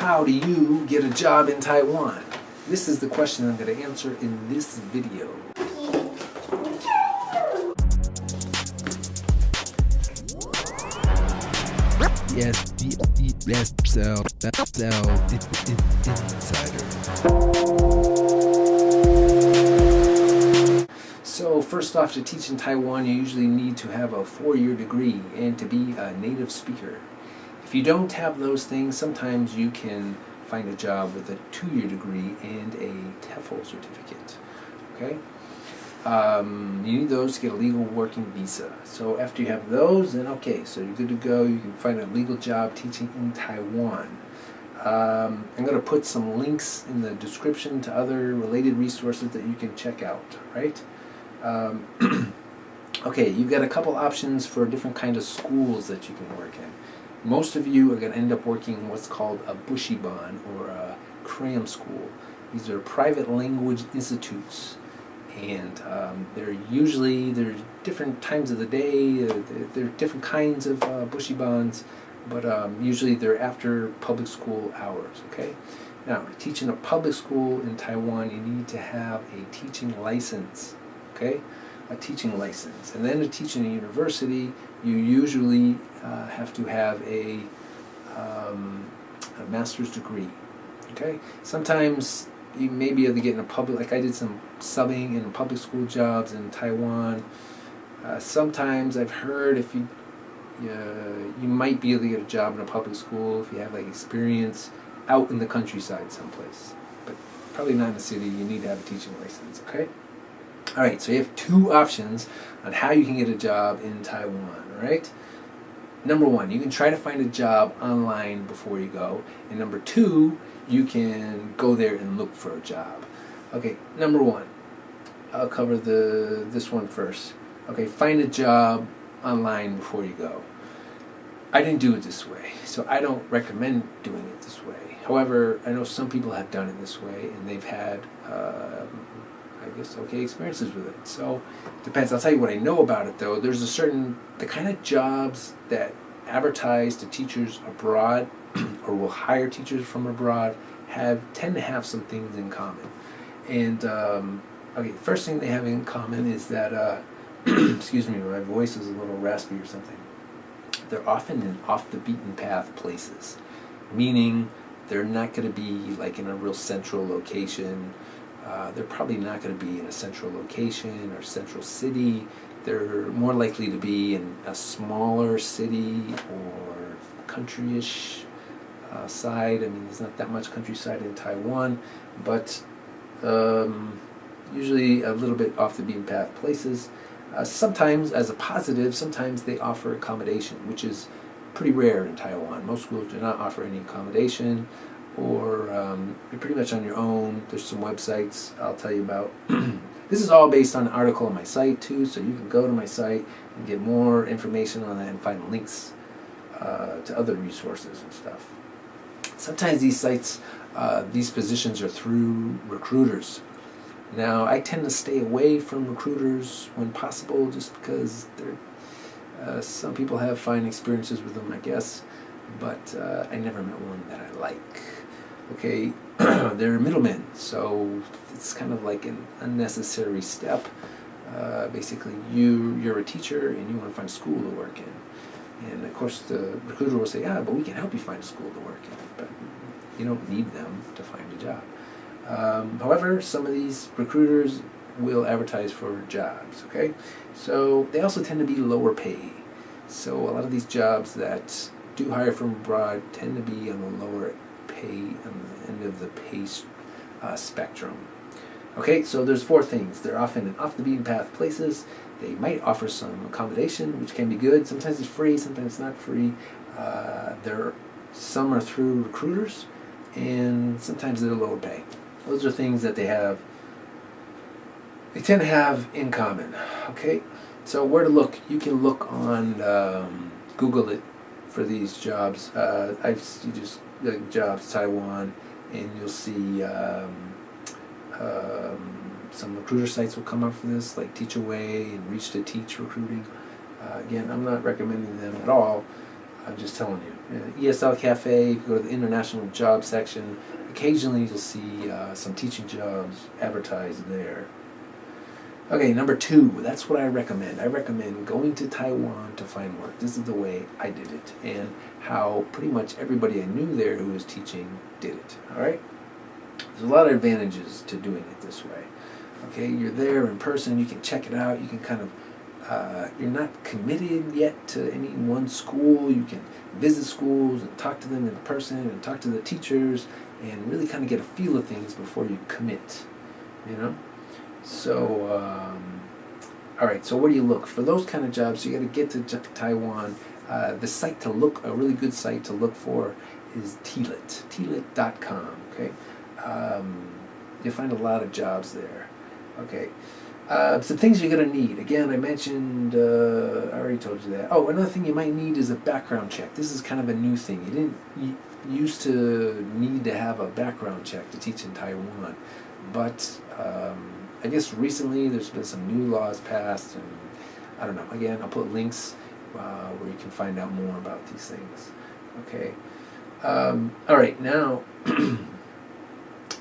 how do you get a job in Taiwan? This is the question I'm going to answer in this video. So first off, to teach in Taiwan, you usually need to have a 4-year degree and to be a native speaker. If you don't have those things, sometimes you can find a job with a 2-year degree and a TEFL certificate. Okay? You need those to get a legal working visa. So after you have those, then okay, so you're good to go. You can find a legal job teaching in Taiwan. I'm going to put some links in the description to other related resources that you can check out, right? Okay, you've got a couple options for different kinds of schools that you can work in. Most of you are going to end up working in what's called a buxiban, or a cram school. These are private language institutes, and there's different times of the day. There are different kinds of buxibans, but usually they're after public school hours. Okay. Now, to teach in a public school in Taiwan, you need to have a teaching license. Okay, a teaching license, and then to teach in a university, you usually have to have a master's degree. Okay, sometimes you may be able to get in a public, like I did some subbing in public school jobs in Taiwan. Sometimes I've heard if you might be able to get a job in a public school if you have like experience out in the countryside someplace, but probably not in the city. You need to have a teaching license. Okay. All right, so you have 2 options on how you can get a job in Taiwan, all right? Number 1, you can try to find a job online before you go. And number 2, you can go there and look for a job. Okay, number 1, I'll cover this one first. Okay, find a job online before you go. I didn't do it this way, so I don't recommend doing it this way. However, I know some people have done it this way, and they've had okay experiences with it. So depends. I'll tell you what I know about it though. There's the kind of jobs that advertise to teachers abroad or will hire teachers from abroad tend to have some things in common. And okay, first thing they have in common is that excuse me, my voice is a little raspy or something. They're often in off the beaten path places, meaning they're not going to be like in a real central location. They're probably not going to be in a central location or central city. They're more likely to be in a smaller city or countryish side. I mean, there's not that much countryside in Taiwan, but usually a little bit off the beaten path places. Sometimes, as a positive, sometimes they offer accommodation, which is pretty rare in Taiwan. Most schools do not offer any accommodation, or you're pretty much on your own. There's some websites I'll tell you about. This is all based on an article on my site too, so you can go to my site and get more information on that and find links to other resources and stuff. Sometimes these sites, these positions are through recruiters. Now, I tend to stay away from recruiters when possible, just because some people have fine experiences with them, I guess, but I never met one that I like. Okay, they're middlemen, so it's kind of like an unnecessary step. Basically, you're a teacher and you want to find a school to work in. And of course, the recruiter will say, "Yeah, but we can help you find a school to work in." But you don't need them to find a job. However, some of these recruiters will advertise for jobs. Okay, so they also tend to be lower pay. So a lot of these jobs that do hire from abroad tend to be on the lower pay, on the end of the pay spectrum. Okay, so there's 4 things. They're often in off the beaten path places. They might offer some accommodation, which can be good. Sometimes it's free, sometimes it's not free. Some are through recruiters, and sometimes they're lower pay. Those are things that they tend to have in common. Okay, so where to look? You can look on Google it for these jobs. You just jobs Taiwan, and you'll see some recruiter sites will come up for this, like Teach Away and Reach to Teach Recruiting. Again, I'm not recommending them at all. I'm just telling you. ESL Cafe, if you go to the international job section, occasionally you'll see some teaching jobs advertised there. Okay, number 2, that's what I recommend. I recommend going to Taiwan to find work. This is the way I did it, and how pretty much everybody I knew there who was teaching did it. All right? There's a lot of advantages to doing it this way. Okay, you're there in person, you can check it out, you can kind of, you're not committed yet to any one school. You can visit schools and talk to them in person and talk to the teachers and really kind of get a feel of things before you commit, you know? So, all right, so where do you look? For those kind of jobs, you got to get to Taiwan. The site to look, a really good site to look for is TLIT, tlit.com, okay? You'll find a lot of jobs there, okay? Some things you're going to need. Again, I mentioned, I already told you that. Oh, another thing you might need is a background check. This is kind of a new thing. You used to need to have a background check to teach in Taiwan, but I guess recently there's been some new laws passed, and I don't know. Again, I'll put links where you can find out more about these things. Okay. All right, now I'm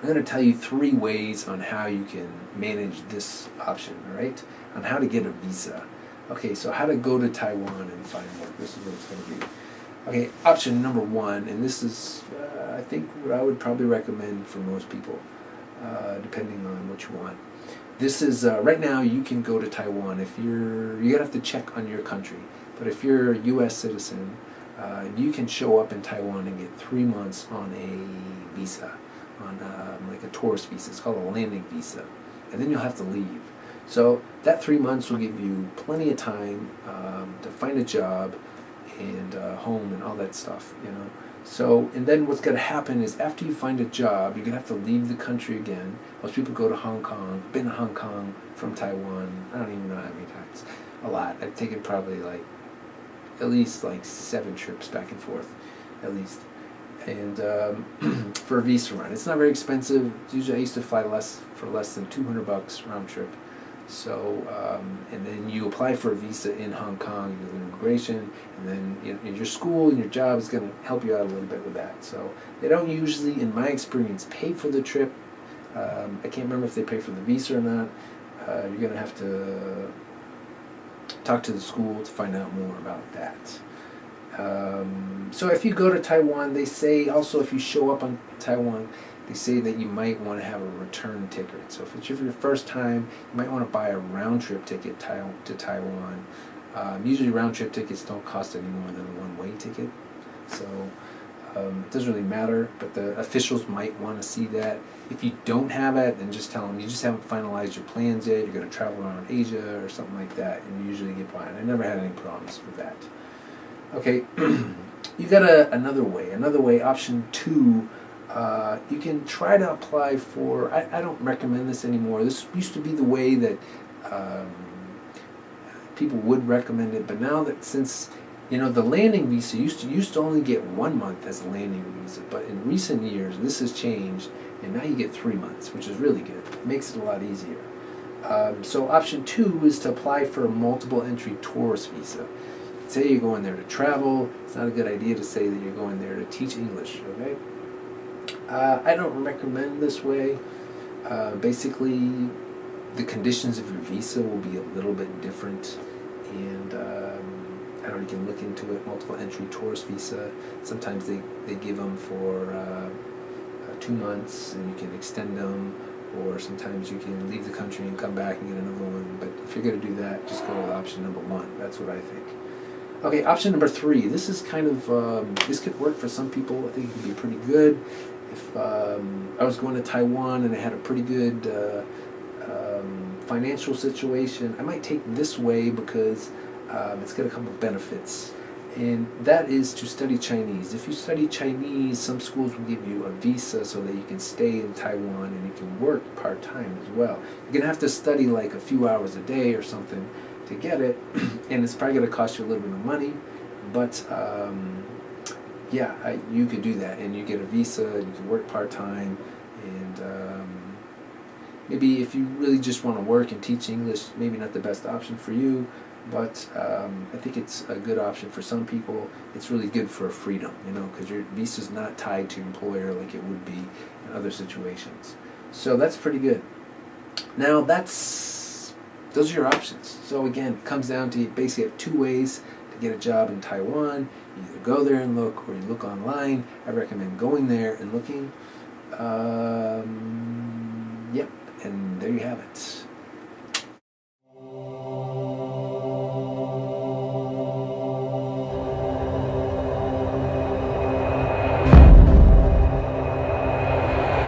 going to tell you 3 ways on how you can manage this option, all right? On how to get a visa. Okay, so how to go to Taiwan and find work. This is what it's going to be. Okay, option number 1, and this is, I think, what I would probably recommend for most people, depending on what you want. This is, right now you can go to Taiwan if you're going to have to check on your country, but if you're a U.S. citizen, you can show up in Taiwan and get 3 months on a visa, on like a tourist visa. It's called a landing visa, and then you'll have to leave. So that 3 months will give you plenty of time to find a job and home and all that stuff, you know. So, and then what's going to happen is after you find a job, you're going to have to leave the country again. Most people go to Hong Kong. I've been to Hong Kong from Taiwan, I don't even know how many times. A lot. I've taken probably like at least like 7 trips back and forth, at least. And for a visa run, it's not very expensive. Usually I used to fly for less than $200 round trip. So, and then you apply for a visa in Hong Kong, you do immigration, and then your school and your job is going to help you out a little bit with that. So they don't usually, in my experience, pay for the trip. I can't remember if they pay for the visa or not. You're going to have to talk to the school to find out more about that. So if you go to Taiwan, they say also if you show up on Taiwan, they say that you might want to have a return ticket. So if it's your first time, you might want to buy a round-trip ticket to Taiwan. Usually round-trip tickets don't cost any more than a one-way ticket. So it doesn't really matter, but the officials might want to see that. If you don't have it, then just tell them you just haven't finalized your plans yet. You're going to travel around Asia or something like that, and you usually get by. And I never had any problems with that. Okay, you got another way, option 2. You can try to apply for, I don't recommend this anymore. This used to be the way that people would recommend it, but now that since, the landing visa used to only get 1 month as a landing visa, but in recent years this has changed, and now you get 3 months, which is really good. It makes it a lot easier. So option 2 is to apply for a multiple entry tourist visa. Say you're going there to travel, it's not a good idea to say that you're going there to teach English, okay? I don't recommend this way. Basically, the conditions of your visa will be a little bit different, and I don't know, you can look into it, multiple entry tourist visa. Sometimes they give them for 2 months, and you can extend them, or sometimes you can leave the country and come back and get another one. But if you're going to do that, just go with option number 1. That's what I think. Okay, option number 3. This is kind of, this could work for some people. I think it could be pretty good. If I was going to Taiwan and I had a pretty good financial situation, I might take this way because it's got a couple of benefits. And that is to study Chinese. If you study Chinese, some schools will give you a visa so that you can stay in Taiwan and you can work part-time as well. You're going to have to study like a few hours a day or something to get it, and it's probably going to cost you a little bit of money, but you could do that, and you get a visa, and you can work part-time, and maybe if you really just want to work and teach English, maybe not the best option for you, but I think it's a good option for some people. It's really good for freedom, because your visa's not tied to your employer like it would be in other situations. So that's pretty good. Now those are your options. So again, it comes down to you basically have two ways to get a job in Taiwan. You either go there and look, or you look online. I recommend going there and looking. Yep, and there you have it.